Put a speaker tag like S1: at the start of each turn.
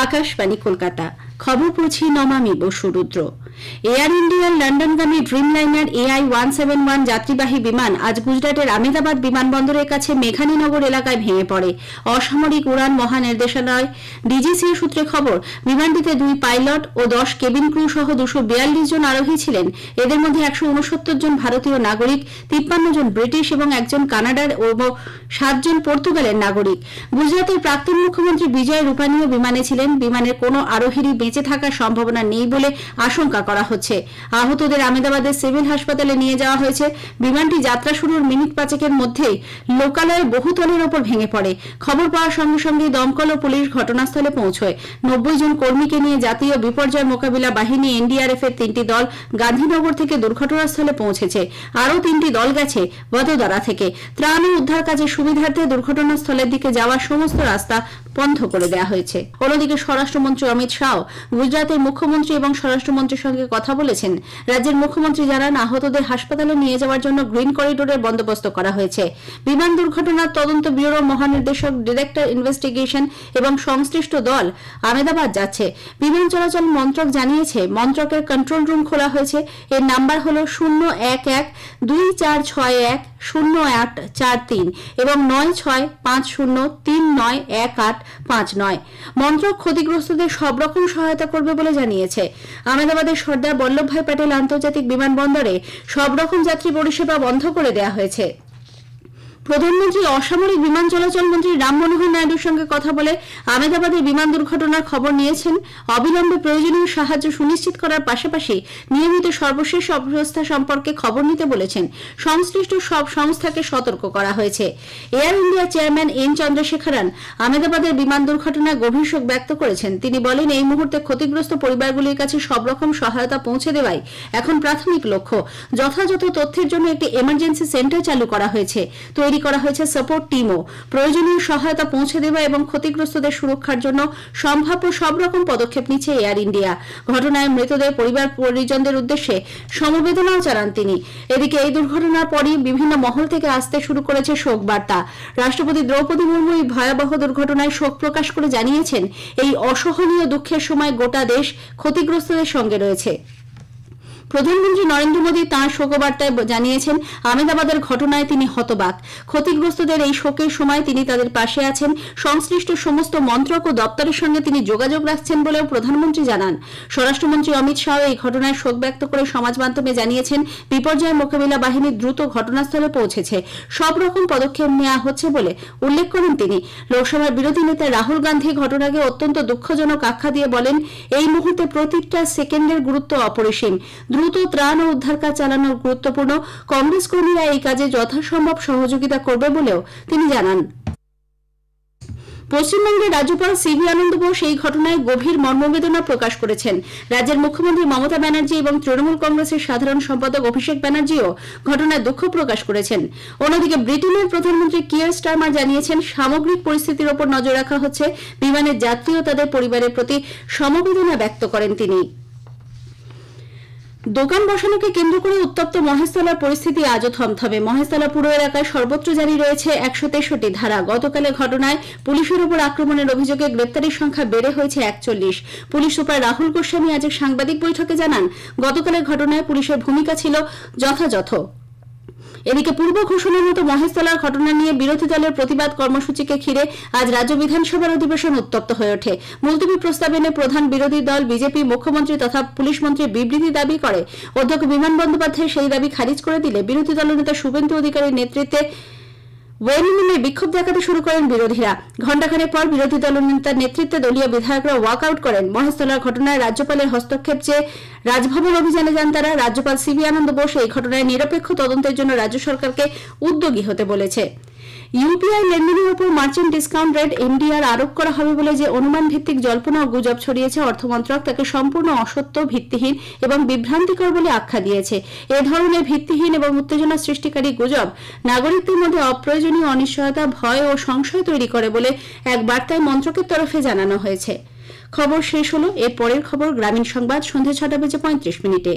S1: আকাশবাণী কলকাতা। খবর পড়ছি নমামি বসুরুদ্র। এয়ার ইন্ডিয়ার লন্ডনগামী ড্রিমলাইনার AI-171 যাত্রীবাহী বিমান আজ গুজরাটের আহমেদাবাদ বিমানবন্দরের কাছে মেঘানীনগর এলাকায় ভেঙে পড়ে। অসামরিক উড়ান মহানির্দেশালয় DGCA সূত্রে খবর, বিমানটিতে 2 পাইলট ও 10 কেবিন ক্রু সহ 242 জন আরোহী ছিলেন। এদের মধ্যে 169 জন ভারতীয় নাগরিক, 53 জন ব্রিটিশ এবং 1 জন কানাডার ও 7 জন পর্তুগালের নাগরিক। গুজরাটের প্রাক্তন মুখ্যমন্ত্রী বিজয় রূপানীও বিমানে ছিলেন। বিমানের কোনো আরোহীরই বেঁচে থাকার সম্ভাবনা নেই বলে আশঙ্কা করা হচ্ছে। আহতদের আহমেদাবাদের সিভিল হাসপাতালে নিয়ে যাওয়া হয়েছে। বিমানটি যাত্রা শুরুর মিনিট 5 মধ্যেই লোকালয়ের বহুতলের ওপর ভেঙে পড়ে। খবর পাওয়ার সঙ্গে সঙ্গে দমকল ও পুলিশ ঘটনাস্থলে পৌঁছয়। 90 জন কর্মীকে নিয়ে জাতীয় বিপর্যয় মোকাবিলা বাহিনী NDRF এর 3টি দল গান্ধীনগর থেকে দুর্ঘটনাস্থলে পৌঁছেছে। আরও 3টি দল গেছে বদোদরা থেকে। ত্রাণ ও উদ্ধার কাজের সুবিধার্থে দুর্ঘটনাস্থলের দিকে যাওয়ার সমস্ত রাস্তা বন্ধ করে দেওয়া হয়েছে। অন্যদিকে স্বরাষ্ট্রমন্ত্রী অমিত শাহ গুজরাটের মুখ্যমন্ত্রী এবং স্বরাষ্ট্রমন্ত্রীর সঙ্গে কথা বলেছেন। রাজ্যের মুখ্যমন্ত্রী জানান, আহতদের হাসপাতালে নিয়ে যাওয়ার জন্য গ্রিন করিডোরের বন্দোবস্ত করা হয়েছে। বিমান দুর্ঘটনার তদন্ত ব্যুরো মহানির্দেশক, ডিরেক্টর ইনভেস্টিগেশন এবং সংশ্লিষ্ট দল আহমেদাবাদ যাচ্ছে। বিমান চলাচল মন্ত্রক জানিয়েছে, মন্ত্রকের কন্ট্রোল রুম খোলা হয়েছে। এর নাম্বার হল 011-2461-0843 এবং 9650391859। মন্ত্রক ক্ষতিগ্রস্তদের সব রকম সহায়তা করবে বলে জানিয়েছে। আহমেদাবাদের সর্দার বল্লভভাই প্যাটেল আন্তর্জাতিক বিমানবন্দরে সব রকম যাত্রী পরিষেবা বন্ধ করে দেওয়া হয়েছে। প্রধানমন্ত্রী অসামরিক বিমান চলাচল মন্ত্রী রাম মনোহর নাইডুর সঙ্গে কথা বলে আহমেদাবাদের বিমান দুর্ঘটনার খবর নিয়েছেন। অবিলম্বে প্রয়োজনীয় সাহায্য সুনিশ্চিত করার পাশাপাশি নিয়মিত সর্বশেষ অবস্থা সম্পর্কে খবর নিতে বলেছেন। সংশ্লিষ্ট সব সংস্থাকে সতর্ক করা হয়েছে। Air India chairman N Chandrasekaran আহমেদাবাদের বিমান দুর্ঘটনায় গভীর শোক ব্যক্ত করেছেন। তিনি বলেন, এই মুহূর্তে ক্ষতিগ্রস্ত পরিবারগুলির কাছে সব রকম সহায়তা পৌঁছে দেওয়াই এখন প্রাথমিক লক্ষ্য। যথাযথ তথ্যের জন্য একটি এমার্জেন্সি সেন্টার চালু করা হয়েছে। তৈরি করা হয়েছে সাপোর্ট টিমও। প্রয়োজনীয় সহায়তা পৌঁছে দেওয়া এবং ক্ষতিগ্রস্তদের সুরক্ষার জন্য সম্ভাব্য সব রকম পদক্ষেপ নিচ্ছে এয়ার ইন্ডিয়া। ঘটনায় মৃতদের পরিবার পরিজনদের উদ্দেশ্যে সমবেদনাও জানান তিনি। এদিকে এই দুর্ঘটনার পরই বিভিন্ন মহল থেকে আসতে শুরু করেছে শোক বার্তা। রাষ্ট্রপতি দ্রৌপদী মুর্মু এই ভয়াবহ দুর্ঘটনায় শোক প্রকাশ করে জানিয়েছেন, এই অসহনীয় দুঃখের সময় গোটা দেশ ক্ষতিগ্রস্তদের সঙ্গে রয়েছে। প্রধানমন্ত্রী নরেন্দ্র মোদী তাঁর শোকবার্তায় জানিয়েছেন, আহমেদাবাদের ঘটনায় তিনি হতবাক। ক্ষতিগ্রস্তদের এই শোকের সময় তিনি তাদের পাশে আছেন। সংশ্লিষ্ট সমস্ত মন্ত্রক ও দপ্তরের সঙ্গে তিনি যোগাযোগ রাখছেন বলেও প্রধানমন্ত্রী জানান। স্বরাষ্ট্রমন্ত্রী অমিত শাহ এই ঘটনায় শোক ব্যক্ত করে সমাজ মাধ্যমে জানিয়েছেন, বিপর্যয় মোকাবিলা বাহিনী দ্রুত ঘটনাস্থলে পৌঁছেছে। সব রকম পদক্ষেপ নেওয়া হচ্ছে বলে উল্লেখ করেন তিনি। লোকসভার বিরোধী নেতা রাহুল গান্ধী ঘটনাকে অত্যন্ত দুঃখজনক আখ্যা দিয়ে বলেন, এই মুহূর্তে প্রতিটা সেকেন্ডের গুরুত্ব অপরিসীম। দ্রুত ত্রাণ ও উদ্ধার কাজ চালানো গুরুত্বপূর্ণ। কংগ্রেস কর্মীরা এই কাজে যথাসম্ভব সহযোগিতা করবে বলেও তিনি জানান। পশ্চিমবঙ্গের রাজ্যপাল CV আনন্দ বোস এই ঘটনায় গভীর মর্মবেদনা প্রকাশ করেছেন। রাজ্যের মুখ্যমন্ত্রী মমতা ব্যানার্জি এবং তৃণমূল কংগ্রেসের সাধারণ সম্পাদক অভিষেক ব্যানার্জিও ঘটনায় দুঃখ প্রকাশ করেছেন। অন্যদিকে ব্রিটেনের প্রধানমন্ত্রী কিয়ার স্টারমার জানিয়েছেন, সামগ্রিক পরিস্থিতির ওপর নজর রাখা হচ্ছে। বিমানের যাত্রী ও তাদের পরিবারের প্রতি সমবেদনা ব্যক্ত করেন তিনি। দোকান বসানোকে কেন্দ্র করে উত্তপ্ত মহেশতলার পরিস্থিতি আজও থমথমে। মহেশতলা পুর এলাকায় সর্বত্র জারি রয়েছে 163 ধারা। গতকালের ঘটনায় পুলিশের উপর আক্রমণের অভিযোগে গ্রেপ্তারির সংখ্যা বেড়ে হয়েছে 41। পুলিশ সুপার রাহুল গোস্বামী আজ এক সাংবাদিক বৈঠকে জানান, গতকালের ঘটনায় পুলিশের ভূমিকা ছিল যথাযথ। এদিকে পূর্ব ঘোষণার মতো মহেশতলার ঘটনা নিয়ে বিরোধী দলের প্রতিবাদ কর্মসূচিকে ঘিরে আজ রাজ্য বিধানসভার অধিবেশন উত্তপ্ত হয়ে ওঠে। মুলতবি প্রস্তাব এনে প্রধান বিরোধী দল বিজেপি মুখ্যমন্ত্রী তথা পুলিশ মন্ত্রীর বিবৃতি দাবি করে। অধ্যক্ষ বিমান বন্দ্যোপাধ্যায় সেই দাবি খারিজ করে দিলে বিরোধী দলনেতা শুভেন্দু অধিকারীর নেতৃত্বে ওয়েলিংটনে বিক্ষোভ দেখাতে শুরু করেন বিরোধীরা। ঘণ্টাখানেক পর বিরোধী দলনেতার নেতৃত্বে দলীয় বিধায়করা ওয়াক আউট করেন। মহেশতলার ঘটনায় রাজ্যপালের হস্তক্ষেপ চেয়ে রাজভবন অভিযানে যান তারা। রাজ্যপাল CV আনন্দ বোস এই ঘটনায় নিরপেক্ষ তদন্তের জন্য রাজ্য সরকারকে উদ্যোগী হতে বলেছে। ইউপিআই লেনদেনের উপর মার্চেন্ট ডিসকাউন্ট রেট MDR আরোপ করা হবে বলে যে অনুমান ভিত্তিক জল্পনা ও গুজব ছড়িয়েছে, অর্থমন্ত্রক তাকে সম্পূর্ণ অসত্য, ভিত্তিহীন এবং বিভ্রান্তিকর বলে আখ্যা দিয়েছে। এ ধরনের ভিত্তিহীন এবং উত্তেজনা সৃষ্টিকারী গুজব নাগরিকদের মধ্যে অপ্রয়োজনীয় অনিশ্চয়তা, ভয় ও সংশয় তৈরি করে বলে এক বার্তায় মন্ত্রকের তরফে জানানো হয়েছে। খবর শেষ হলো। এর পরের খবর গ্রামীণ সংবাদ সন্ধ্যে 6:35 মিনিটে।